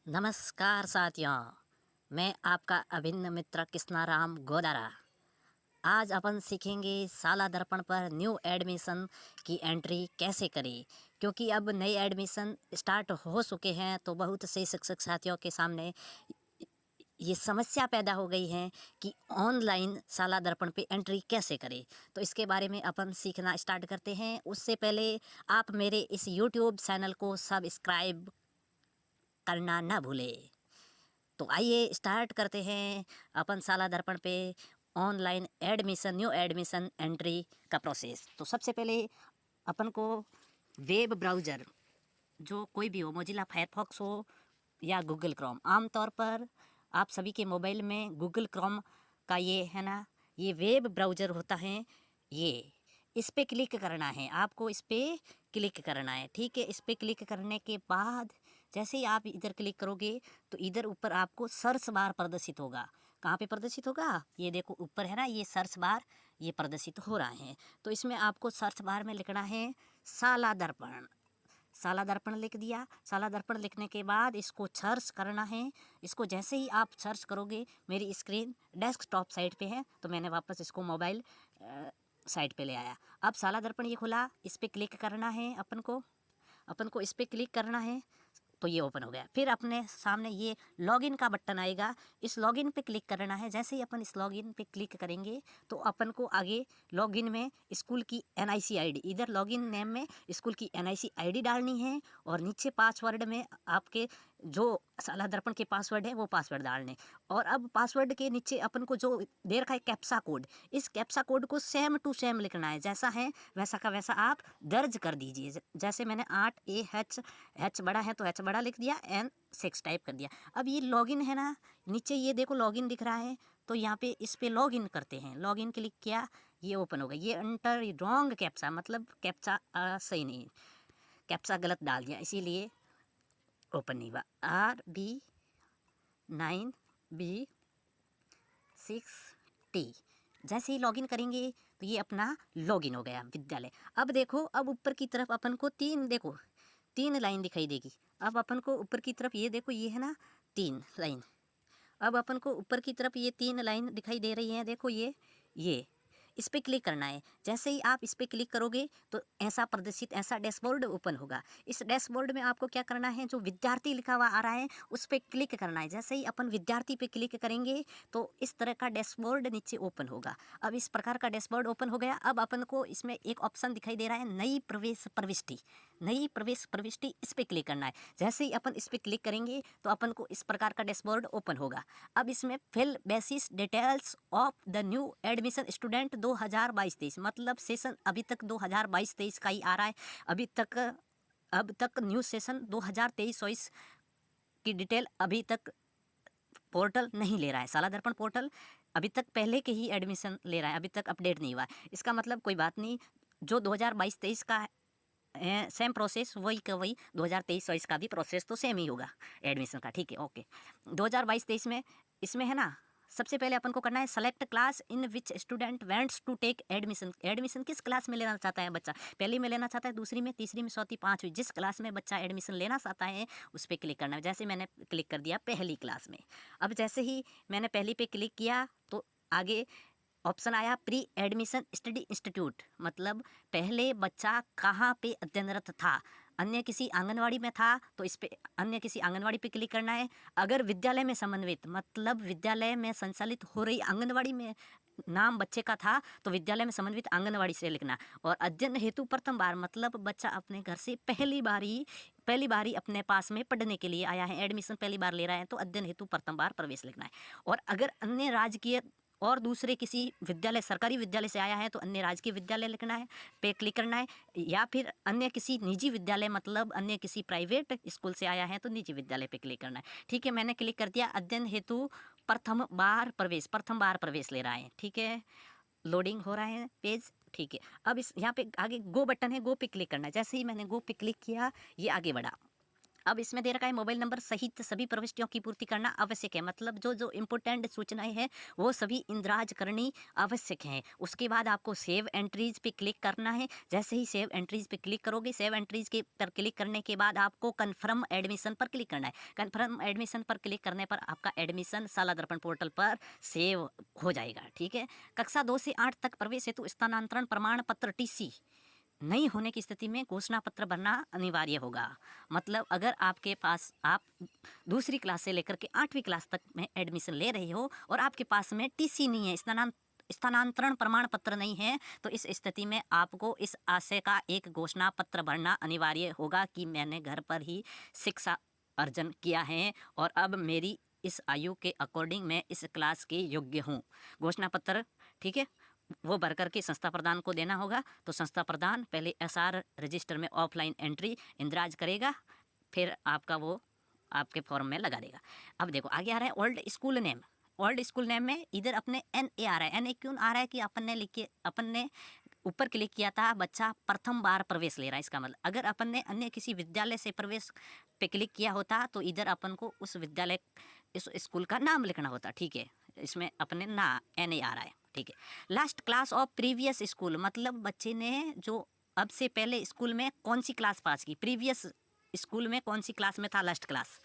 नमस्कार साथियों, मैं आपका अभिन्न मित्र कृष्णाराम गोदारा। आज अपन सीखेंगे साला दर्पण पर न्यू एडमिशन की एंट्री कैसे करें, क्योंकि अब नए एडमिशन स्टार्ट हो चुके हैं तो बहुत से शिक्षक साथियों के सामने ये समस्या पैदा हो गई है कि ऑनलाइन साला दर्पण पे एंट्री कैसे करें। तो इसके बारे में अपन सीखना स्टार्ट करते हैं। उससे पहले आप मेरे इस यूट्यूब चैनल को सब्सक्राइब करना ना भूलें। तो आइए स्टार्ट करते हैं अपन साला दर्पण पे online admission new admission entry का प्रोसेस। तो सबसे पहले अपन को वेब ब्राउज़र जो कोई भी हो, मोजिला फायरफॉक्स हो या गूगल क्रोम, आमतौर पर आप सभी के मोबाइल में गूगल क्रोम का ये है ना, ये वेब ब्राउज़र होता है। ये इस पर क्लिक करना है, आपको इस पर क्लिक करना है। ठीक है, इस पर क्लिक करने के बाद जैसे ही आप इधर क्लिक करोगे तो इधर ऊपर आपको सर्च बार प्रदर्शित होगा। कहाँ पे प्रदर्शित होगा? ये देखो ऊपर है ना, ये सर्च बार ये प्रदर्शित हो रहा है। तो इसमें आपको सर्च बार में लिखना है साला दर्पण। साला दर्पण लिख दिया। साला दर्पण लिखने के बाद इसको सर्च करना है। इसको जैसे ही आप सर्च करोगे, मेरी स्क्रीन डेस्कटॉप साइड पे है तो मैंने वापस इसको मोबाइल साइड पे ले आया। अब साला दर्पण ये खुला, इस पर क्लिक करना है अपन को इस पर क्लिक करना है तो ये ओपन हो गया। फिर अपने सामने ये लॉगिन का बटन आएगा, इस लॉगिन पे क्लिक करना है। जैसे ही अपन इस लॉगिन पे क्लिक करेंगे तो अपन को आगे लॉगिन में स्कूल की एनआईसी आईडी, इधर लॉगिन नेम में स्कूल की एनआईसी आईडी डालनी है और नीचे पासवर्ड में आपके जो साला दर्पण के पासवर्ड है वो पासवर्ड डालने। और अब पासवर्ड के नीचे अपन को जो दे रखा है कैप्सा कोड, इस कैप्सा कोड को सेम टू सेम लिखना है। जैसा है वैसा का वैसा आप दर्ज कर दीजिए। जैसे मैंने 8AH, एच बड़ा है तो एच बड़ा लिख दिया, N6 टाइप कर दिया। अब ये लॉगिन है ना, नीचे ये देखो लॉगिन दिख रहा है, तो यहाँ पे इस पे लॉगिन करते हैं। लॉगिन क्लिक किया, ये ओपन हो गया। ये एंटर रॉन्ग कैप्सा, मतलब कैप्चा सही नहीं, कैप्चा गलत डाल दिया, इसीलिए ओपन नहीं हुआ। RB9B6T। जैसे ही लॉगिन करेंगे तो ये अपना लॉगिन हो गया विद्यालय। अब देखो, अब ऊपर की तरफ अपन को तीन लाइन दिखाई देगी। अब अपन को ऊपर की तरफ ये देखो, ये है ना 3 लाइन। अब अपन को ऊपर की तरफ ये 3 लाइन दिखाई दे रही हैं, देखो ये इस पर क्लिक करना है। जैसे ही आप इस पर क्लिक करोगे तो ऐसा डैशबोर्ड ओपन होगा। इस डैशबोर्ड में आपको क्या करना है, जो विद्यार्थी लिखा हुआ आ रहा है उस पर क्लिक करना है। जैसे ही अपन विद्यार्थी पे क्लिक करेंगे तो इस तरह का डैशबोर्ड नीचे ओपन होगा। अब इस प्रकार का डैशबोर्ड ओपन हो गया। अब अपन को इसमें एक ऑप्शन दिखाई दे रहा है, नई प्रवेश प्रविष्टि, इस पर क्लिक करना है। जैसे ही अपन इस पर क्लिक करेंगे तो अपन को इस प्रकार का डैशबोर्ड ओपन होगा। अब इसमें fill basis details of the new admission student 2022-23, मतलब सेशन अभी तक 2022-23 का ही आ रहा है। अब तक न्यू सेशन 2023-24 की डिटेल अभी तक पोर्टल नहीं ले रहा है। साला दर्पण पोर्टल अभी तक पहले के ही एडमिशन ले रहा है, अभी तक अपडेट नहीं हुआ है। इसका मतलब कोई बात नहीं, जो 2022-23 का सेम प्रोसेस वही का वही 2023-24 का भी प्रोसेस तो सेम ही होगा एडमिशन का। ठीक है, ओके। 2022-23 में इसमें है ना, सबसे पहले अपन को करना है select class in which student wants to take admission. Admission किस क्लास में लेना चाहता है बच्चा, पहली में लेना चाहता है, दूसरी में, तीसरी में, चौथी, पाँचवीं, जिस क्लास में बच्चा एडमिशन लेना चाहता है उस पर क्लिक करना है। जैसे मैंने क्लिक कर दिया पहली क्लास में। अब जैसे ही मैंने पहली पे क्लिक किया तो आगे ऑप्शन आया प्री एडमिशन स्टडी इंस्टीट्यूट, मतलब पहले बच्चा कहाँ पे अध्ययनरत था। अन्य किसी आंगनवाड़ी में था तो इस पे अन्य किसी आंगनवाड़ी पे क्लिक करना है। अगर विद्यालय में समन्वित, मतलब विद्यालय में संचालित हो रही आंगनवाड़ी में नाम बच्चे का था तो विद्यालय में समन्वित आंगनवाड़ी से लिखना। और अध्ययन हेतु प्रथम बार, मतलब बच्चा अपने घर से पहली बारी अपने पास में पढ़ने के लिए आया है, एडमिशन पहली बार ले रहा है तो अध्ययन हेतु प्रथम बार प्रवेश लिखना है। और अगर अन्य राजकीय और दूसरे किसी विद्यालय, सरकारी विद्यालय से आया है तो अन्य राजकीय विद्यालय लिखना है, पे क्लिक करना है। या फिर अन्य किसी निजी विद्यालय, मतलब अन्य किसी प्राइवेट स्कूल से आया है तो निजी विद्यालय पे क्लिक करना है। ठीक है, मैंने क्लिक कर दिया। अध्ययन हेतु प्रथम बार प्रवेश ले रहा है। ठीक है, लोडिंग हो रहा है पेज। ठीक है, अब इस यहाँ पे आगे गो बटन है, गो पे क्लिक करना है। जैसे ही मैंने गो पे क्लिक किया ये आगे बढ़ा। अब इसमें दे रखा है मोबाइल नंबर सहित सभी प्रविष्टियों की पूर्ति करना आवश्यक है, मतलब जो जो इम्पोर्टेंट सूचनाएं हैं वो सभी इंद्राज करनी आवश्यक है। उसके बाद आपको सेव एंट्रीज पे क्लिक करना है। जैसे ही सेव एंट्रीज पे क्लिक करोगे, सेव एंट्रीज के पर क्लिक करने के बाद आपको कन्फर्म एडमिशन पर क्लिक करना है। कन्फर्म एडमिशन पर क्लिक करने पर आपका एडमिशन शाला दर्पण पोर्टल पर सेव हो जाएगा। ठीक है। कक्षा 2 से 8 तक प्रवेश हेतु स्थानांतरण प्रमाण पत्र TC नहीं होने की स्थिति में घोषणा पत्र भरना अनिवार्य होगा। मतलब अगर आपके पास आप दूसरी क्लास से लेकर के 8वीं क्लास तक में एडमिशन ले रहे हो और आपके पास में TC नहीं है, स्थानांतरण प्रमाण पत्र नहीं है, तो इस स्थिति में आपको इस आशय का एक घोषणा पत्र भरना अनिवार्य होगा कि मैंने घर पर ही शिक्षा अर्जन किया है और अब मेरी इस आयु के अकॉर्डिंग मैं इस क्लास के योग्य हूँ। घोषणा पत्र, ठीक है, वो भर करके संस्था प्रधान को देना होगा। तो संस्था प्रधान पहले SR रजिस्टर में ऑफलाइन एंट्री इंद्राज करेगा, फिर आपका वो आपके फॉर्म में लगा देगा। अब देखो आगे आ रहा है old school name. Old school name में इधर अपने NA आ रहा है। NA क्यों आ रहा है कि अपन ने ऊपर क्लिक किया था, बच्चा प्रथम बार प्रवेश ले रहा है। इसका मतलब अगर अपन ने अन्य किसी विद्यालय से प्रवेश पे क्लिक किया होता तो इधर अपन को उस विद्यालय, इस स्कूल का नाम लिखना होता। ठीक है, इसमें अपने ना NA आ रहा है। ठीक है। Last class of previous school, मतलब बच्चे ने जो अब से पहले स्कूल में कौन सी क्लास पास की, प्रीवियस स्कूल में कौन सी क्लास में था, लास्ट क्लास।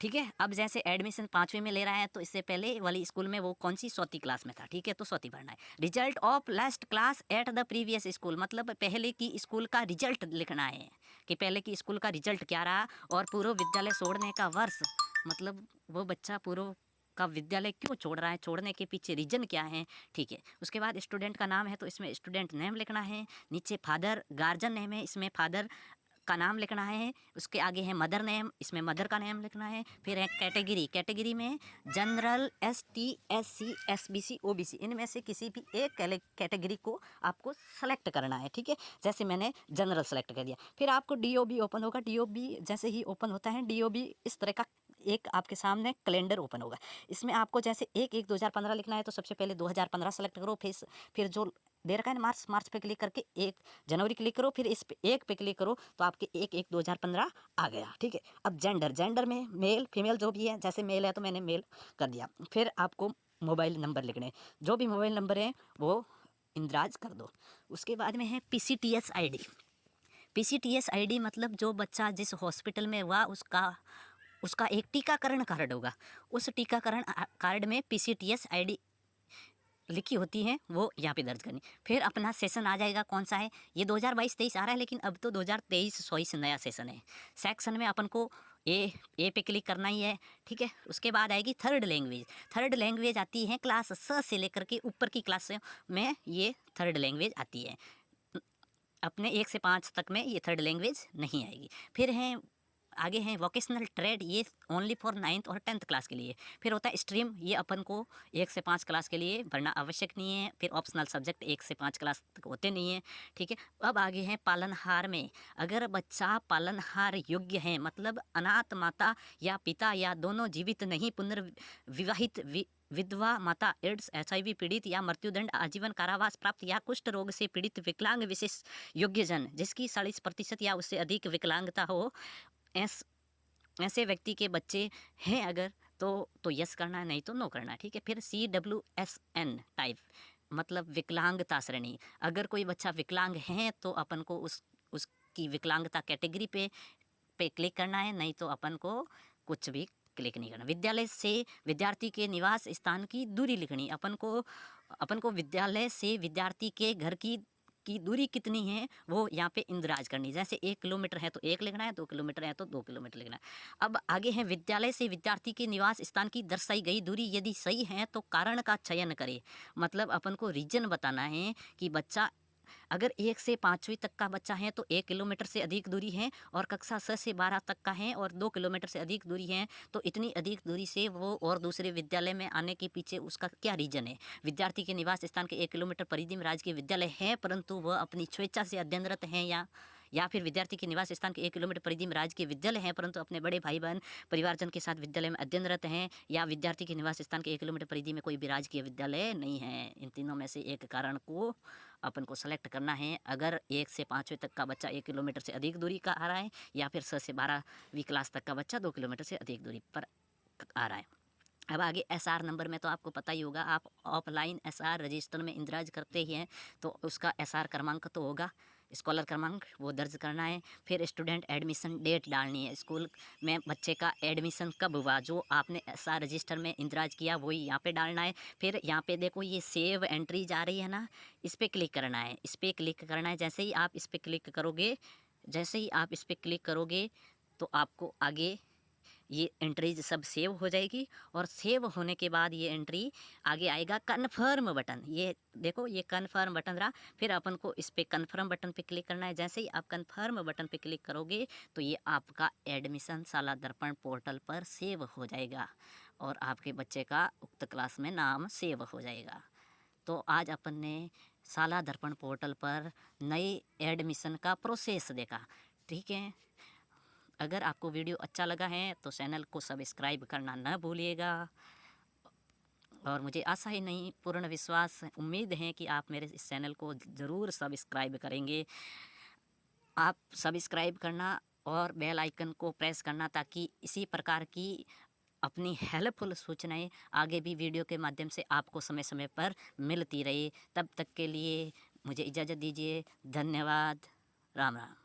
ठीक है। अब जैसे एडमिशन 5वीं में ले रहा है तो इससे पहले वाली स्कूल में वो कौन सी 100वीं क्लास में था। ठीक है, तो 100वीं भरना है। Result of last class at the previous school, मतलब पहले की स्कूल का रिजल्ट लिखना है कि पहले की स्कूल का रिजल्ट क्या रहा और पूर्व विद्यालय छोड़ने का वर्ष, मतलब वो बच्चा पूर्व का विद्यालय क्यों छोड़ रहा है, छोड़ने के पीछे रीजन क्या है। ठीक है। उसके बाद स्टूडेंट का नाम है तो इसमें स्टूडेंट नेम लिखना है। नीचे फादर गार्जियन नेम है, इसमें फादर का नाम लिखना है। उसके आगे है मदर नेम, इसमें मदर का नेम लिखना है। फिर है कैटेगरी, कैटेगरी में general, ST, SC, SBC, OBC, इनमें से किसी भी एक कैटेगरी को आपको सेलेक्ट करना है। ठीक है, जैसे मैंने जनरल सेलेक्ट कर दिया। फिर आपको DOB ओपन होगा। DOB जैसे ही ओपन होता है, DOB इस तरह का एक आपके सामने कैलेंडर ओपन होगा। इसमें आपको जैसे 1/1/2015 लिखना है तो सबसे पहले 2015 सेलेक्ट करो। फिर जो दे रखा है ना मार्च पे क्लिक करके 1 जनवरी क्लिक करो, फिर इस पे 1 पे क्लिक करो तो आपके 1/1/2015 आ गया। ठीक है। अब जेंडर में मेल फीमेल जो भी है, जैसे मेल है तो मैंने मेल कर दिया। फिर आपको मोबाइल नंबर लिखने, जो भी मोबाइल नंबर है वो इंद्राज कर दो। उसके बाद में है PCTS ID। PCTS ID मतलब जो बच्चा जिस हॉस्पिटल में हुआ उसका एक टीकाकरण कार्ड होगा। उस टीकाकरण कार्ड में PCTS ID लिखी होती है, वो यहाँ पे दर्ज करनी। फिर अपना सेशन आ जाएगा, कौन सा है ये 2022-23 आ रहा है, लेकिन अब तो 2023-24 नया सेशन है। सेक्शन में अपन को ए पे क्लिक करना ही है। ठीक है। उसके बाद आएगी थर्ड लैंग्वेज। थर्ड लैंग्वेज आती है क्लास 6 से लेकर के ऊपर की क्लास में, ये थर्ड लैंग्वेज आती है। अपने 1 से 5 तक में ये थर्ड लैंग्वेज नहीं आएगी। फिर है आगे हैं वोकेशनल ट्रेड, ये ओनली फॉर 9th और 10th क्लास के लिए। फिर होता है स्ट्रीम, ये अपन को 1 से 5 क्लास के लिए भरना आवश्यक नहीं है। फिर ऑप्शनल सब्जेक्ट 1 से 5 क्लास तक होते नहीं हैं। ठीक है। अब आगे हैं पालनहार में। अगर बच्चा पालनहार योग्य है, मतलब अनाथ माता या पिता या दोनों जीवित नहीं, पुनर्विवाहित विधवा माता, एड्स HIV पीड़ित या मृत्युदंड, आजीवन कारावास प्राप्त या कुष्ठ रोग से पीड़ित विकलांग विशेष योग्यजन जिसकी 40% या उससे अधिक विकलांगता हो, ऐसे व्यक्ति के बच्चे हैं अगर तो यस करना है, नहीं तो नो करना है। ठीक है। फिर CWSN टाइप मतलब विकलांगता श्रेणी। अगर कोई बच्चा विकलांग है तो अपन को उसकी विकलांगता कैटेगरी पे क्लिक करना है, नहीं तो अपन को कुछ भी क्लिक नहीं करना। विद्यालय से विद्यार्थी के निवास स्थान की दूरी लिखनी। अपन को विद्यालय से विद्यार्थी के घर की दूरी कितनी है वो यहाँ पे इंद्राज करनी। जैसे 1 किलोमीटर है तो 1 लिखना है, 2 किलोमीटर है तो 2 किलोमीटर लिखना है। अब आगे है विद्यालय से विद्यार्थी के निवास स्थान की दर्शाई गई दूरी यदि सही है तो कारण का चयन करे। मतलब अपन को रीजन बताना है कि बच्चा अगर 1 से 5वीं तक का बच्चा है तो 1 किलोमीटर से अधिक दूरी है, और कक्षा 6 से 12 तक का है और 2 किलोमीटर से अधिक दूरी है, तो इतनी अधिक दूरी से वो और दूसरे विद्यालय में आने के पीछे उसका क्या रीजन है। विद्यार्थी के निवास स्थान के 1 किलोमीटर परिधि में राजकीय विद्यालय है परंतु वह अपनी स्वेच्छा से अध्ययनरत हैं, या फिर विद्यार्थी के निवास स्थान के 1 किलोमीटर परिधि में राजकीय विद्यालय है परंतु अपने बड़े भाई बहन परिवारजन के साथ विद्यालय में अध्ययनरत हैं, या विद्यार्थी के निवास स्थान के 1 किलोमीटर परिधि में कोई भी राजकीय विद्यालय नहीं है। इन तीनों में से एक कारण को अपन को सेलेक्ट करना है। अगर 1 से 5वीं तक का बच्चा 1 किलोमीटर से अधिक दूरी का आ रहा है, या फिर 6 से 12वीं क्लास तक का बच्चा 2 किलोमीटर से अधिक दूरी पर आ रहा है। अब आगे एसआर नंबर में तो आपको पता ही होगा, आप ऑफलाइन एसआर रजिस्टर में इंदराज करते ही हैं तो उसका एसआर क्रमांक तो होगा, स्कॉलर क्रमांक, वो दर्ज करना है। फिर स्टूडेंट एडमिशन डेट डालनी है, स्कूल में बच्चे का एडमिशन कब हुआ, जो आपने एसआर रजिस्टर में इंदराज किया वही यहाँ पे डालना है। फिर यहाँ पे देखो ये सेव एंट्री जा रही है ना, इस पर क्लिक करना है, इस पर क्लिक करना है। जैसे ही आप इस पर क्लिक करोगे, जैसे ही आप इस पर क्लिक करोगे तो आपको आगे ये एंट्रीज सब सेव हो जाएगी। और सेव होने के बाद ये एंट्री आगे आएगा कन्फर्म बटन, ये देखो ये कन्फर्म बटन रहा। फिर अपन को इस पर कन्फर्म बटन पे क्लिक करना है। जैसे ही आप कन्फर्म बटन पे क्लिक करोगे तो ये आपका एडमिशन शाला दर्पण पोर्टल पर सेव हो जाएगा और आपके बच्चे का उक्त क्लास में नाम सेव हो जाएगा। तो आज अपन ने शाला दर्पण पोर्टल पर नई एडमिशन का प्रोसेस देखा। ठीक है, अगर आपको वीडियो अच्छा लगा है तो चैनल को सब्सक्राइब करना न भूलिएगा। और मुझे आशा ही नहीं, पूर्ण विश्वास, उम्मीद है कि आप मेरे इस चैनल को ज़रूर सब्सक्राइब करेंगे। आप सब्सक्राइब करना और बेल आइकन को प्रेस करना, ताकि इसी प्रकार की अपनी हेल्पफुल सूचनाएं आगे भी वीडियो के माध्यम से आपको समय समय पर मिलती रहे। तब तक के लिए मुझे इजाज़त दीजिए। धन्यवाद। राम राम।